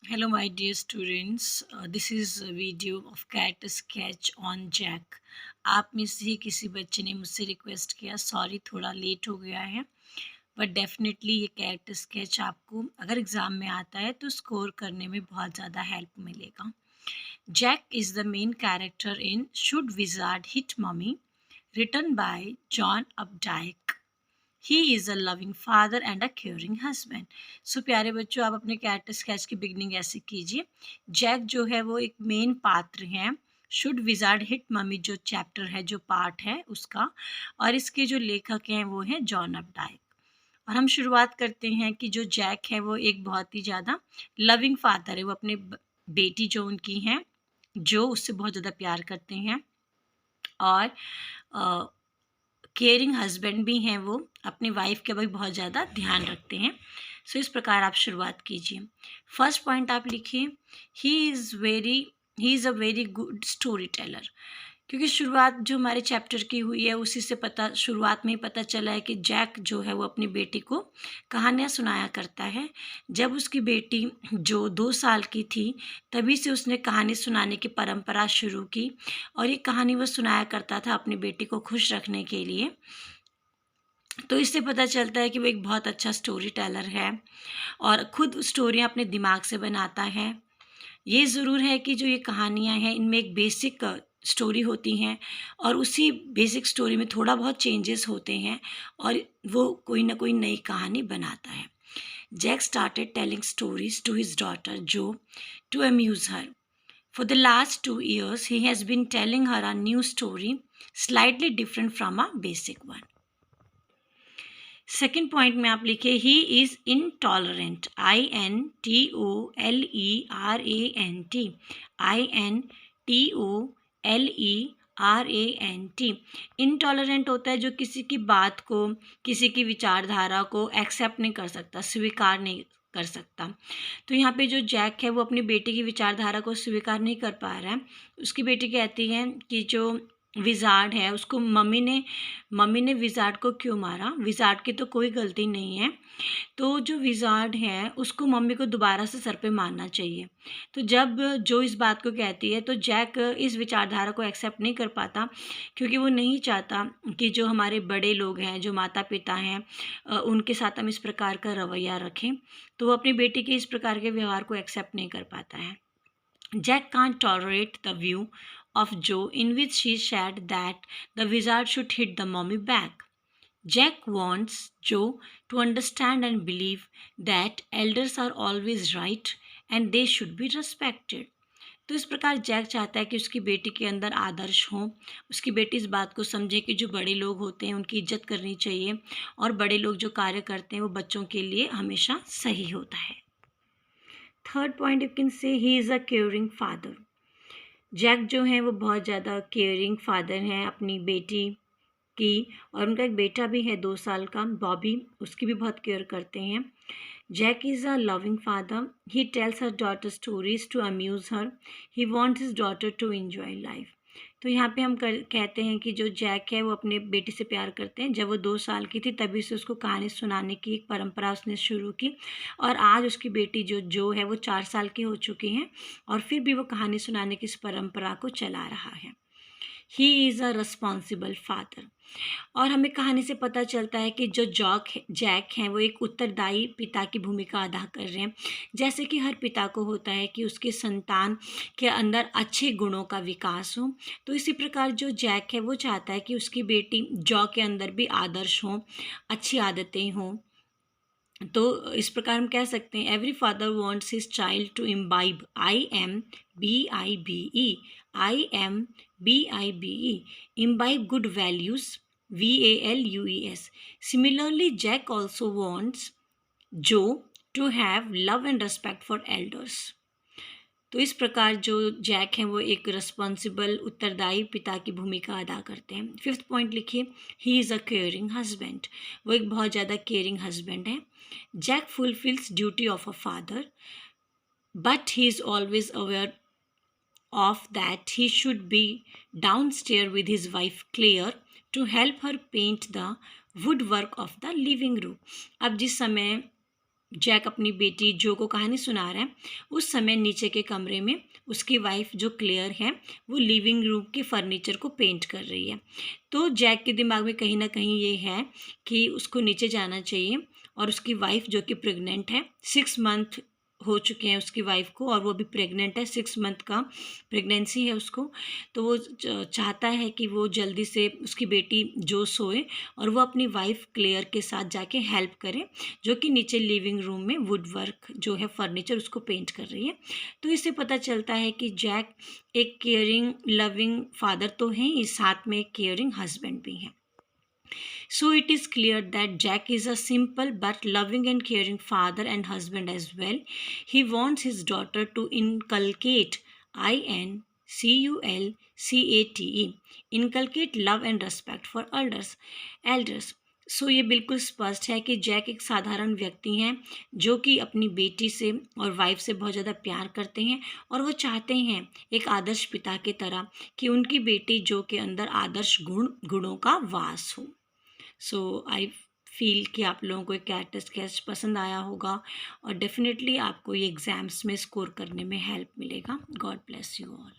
Hello, my dear students. This is a video of cat sketch on Jack. आप में से ही किसी बच्चे ने मुझसे रिक्वेस्ट किया, सॉरी थोड़ा लेट हो गया है, बट डेफिनेटली ये कैट स्केच आपको अगर एग्ज़ाम में आता है तो स्कोर करने में बहुत ज़्यादा हेल्प मिलेगा. Jack is the main character in should wizard hit mommy, written by John Updike. He is a loving father and a caring husband. So प्यारे बच्चों, आप अपने कैरेक्टर स्केच की बिगनिंग ऐसे कीजिए. जैक जो है वो एक मेन पात्र हैं. शुड विजार्ड हिट मम्मी जो चैप्टर है, जो पार्ट है उसका, और इसके जो लेखक हैं वो हैं जॉन अपडाइक. और हम शुरुआत करते हैं कि जो जैक है वो एक बहुत ही ज़्यादा लविंग फादर है. वो अपने बेटी जो उनकी हैं, जो उससे बहुत ज़्यादा प्यार करते हैं, और केयरिंग हस्बैंड भी हैं. वो अपनी वाइफ का भी बहुत ज़्यादा ध्यान रखते हैं. सो इस प्रकार आप शुरुआत कीजिए. फर्स्ट पॉइंट आप लिखिए, he is a very good story teller. क्योंकि शुरुआत जो हमारे चैप्टर की हुई है उसी से शुरुआत में ही पता चला है कि जैक जो है वो अपनी बेटी को कहानियाँ सुनाया करता है. जब उसकी बेटी जो 2 साल की थी तभी से उसने कहानी सुनाने की परंपरा शुरू की, और ये कहानी वो सुनाया करता था अपनी बेटी को खुश रखने के लिए. तो इससे पता चलता है कि वो एक बहुत अच्छा स्टोरी टेलर है और खुद स्टोरियाँ अपने दिमाग से बनाता है. ये ज़रूर है कि जो ये कहानियाँ हैं इनमें एक बेसिक स्टोरी होती हैं, और उसी बेसिक स्टोरी में थोड़ा बहुत चेंजेस होते हैं और वो कोई ना कोई नई कहानी बनाता है. Jack started telling stories to his daughter जो to amuse her. For the last 2 years, he has been telling her a new story, slightly different from a basic one. Second point में आप लिखिए, he is intolerant. INTOLERANT. INTOLERANT. Intolerant होता है जो किसी की बात को, किसी की विचारधारा को एक्सेप्ट नहीं कर सकता, स्वीकार नहीं कर सकता. तो यहाँ पे जो जैक है वो अपनी बेटी की विचारधारा को स्वीकार नहीं कर पा रहा है. उसकी बेटी कहती है कि जो विज़ार्ड है उसको मम्मी ने विज़ार्ड को क्यों मारा. विज़ार्ड की तो कोई गलती नहीं है. तो जो विज़ार्ड है उसको मम्मी को दोबारा से सर पे मारना चाहिए. तो जब जो इस बात को कहती है तो जैक इस विचारधारा को एक्सेप्ट नहीं कर पाता, क्योंकि वो नहीं चाहता कि जो हमारे बड़े लोग हैं, जो माता पिता हैं, उनके साथ हम इस प्रकार का रवैया रखें. तो वो अपनी बेटी के इस प्रकार के व्यवहार को एक्सेप्ट नहीं कर पाता है. Jack can't tolerate the view of Joe in which she said that the wizard should hit the mommy back. Jack wants Joe to understand and believe that elders are always right and they should be respected. तो इस प्रकार Jack चाहता है कि उसकी बेटी के अंदर आदर्श हो. उसकी बेटी इस बात को समझे कि जो बड़े लोग होते हैं उनकी इज्जत करनी चाहिए, और बड़े लोग जो कार्य करते हैं वो बच्चों के लिए हमेशा सही होता है. Third point you can say, he is a caring father. Jack जो हैं वो बहुत ज़्यादा केयरिंग फादर हैं अपनी बेटी की, और उनका एक बेटा भी है 2 साल का, बॉबी. उसकी भी बहुत केयर करते हैं. Jack is a loving father. He tells her daughter stories to amuse her. He wants his daughter to enjoy life. तो यहाँ पे हम कहते हैं कि जो जैक है वो अपने बेटी से प्यार करते हैं. जब वो 2 साल की थी तभी से उसको कहानी सुनाने की एक परंपरा उसने शुरू की, और आज उसकी बेटी जो है वो 4 साल की हो चुकी हैं, और फिर भी वो कहानी सुनाने की इस परंपरा को चला रहा है. ही इज़ अ रिस्पॉन्सिबल फादर. और हमें कहानी से पता चलता है कि जो जैक हैं वो एक उत्तरदायी पिता की भूमिका अदा कर रहे हैं. जैसे कि हर पिता को होता है कि उसके संतान के अंदर अच्छे गुणों का विकास हो, तो इसी प्रकार जो जैक है वो चाहता है कि उसकी बेटी जॉ के अंदर भी आदर्श हों, अच्छी आदतें हों. तो इस प्रकार हम कह सकते हैं, every father wants his child to imbibe. IMBIBE imbibe good values. VALUES. Similarly, Jack also wants Joe to have love and respect for elders. तो इस प्रकार जो जैक हैं वो एक रिस्पॉन्सिबल उत्तरदायी पिता की भूमिका अदा करते हैं. फिफ्थ पॉइंट लिखिए, he is a caring husband. वो एक बहुत ज़्यादा केयरिंग हस्बैंड है. Jack fulfils duty of a father, but he is always aware of that he should be downstairs with his wife Claire to help her paint the woodwork of the living room. अब जिस समय Jack अपनी बेटी जो को कहानी सुना रहा है, उस समय नीचे के कमरे में उसकी वाइफ जो क्लेयर है वो लिविंग रूम के फर्नीचर को पेंट कर रही है। तो जैक के दिमाग में कहीं ना कहीं ये है कि उसको नीचे जाना चाहिए, और उसकी वाइफ जो कि प्रेग्नेंट है, 6 मंथ हो चुके हैं उसकी वाइफ को, और वो अभी प्रेग्नेंट है, 6 मंथ का प्रेगनेंसी है उसको। तो वो चाहता है कि वो जल्दी से उसकी बेटी जो सोए और वो अपनी वाइफ क्लेयर के साथ जाके हेल्प करे, जो कि नीचे लिविंग रूम में वुड वर्क जो है फर्नीचर उसको पेंट कर रही है। तो इससे पता चलता है कि जैक एक केयरिंग लविंग फादर तो है ही, साथ में एक केयरिंग हस्बैंड भी है। So it is clear that Jack is a simple but loving and caring father and husband as well. He wants his daughter to inculcate inculcate love and respect for elders. सो ये बिल्कुल स्पष्ट है कि Jack एक साधारण व्यक्ति हैं जो कि अपनी बेटी से और वाइफ से बहुत ज़्यादा प्यार करते हैं, और वो चाहते हैं एक आदर्श पिता की तरह कि उनकी बेटी जो के अंदर आदर्श गुणों का वास हो। सो आई फील कि आप लोगों को एक कैरेक्टर स्केच पसंद आया होगा, और डेफिनेटली आपको ये एग्ज़ाम्स में स्कोर करने में हेल्प मिलेगा। God bless you all.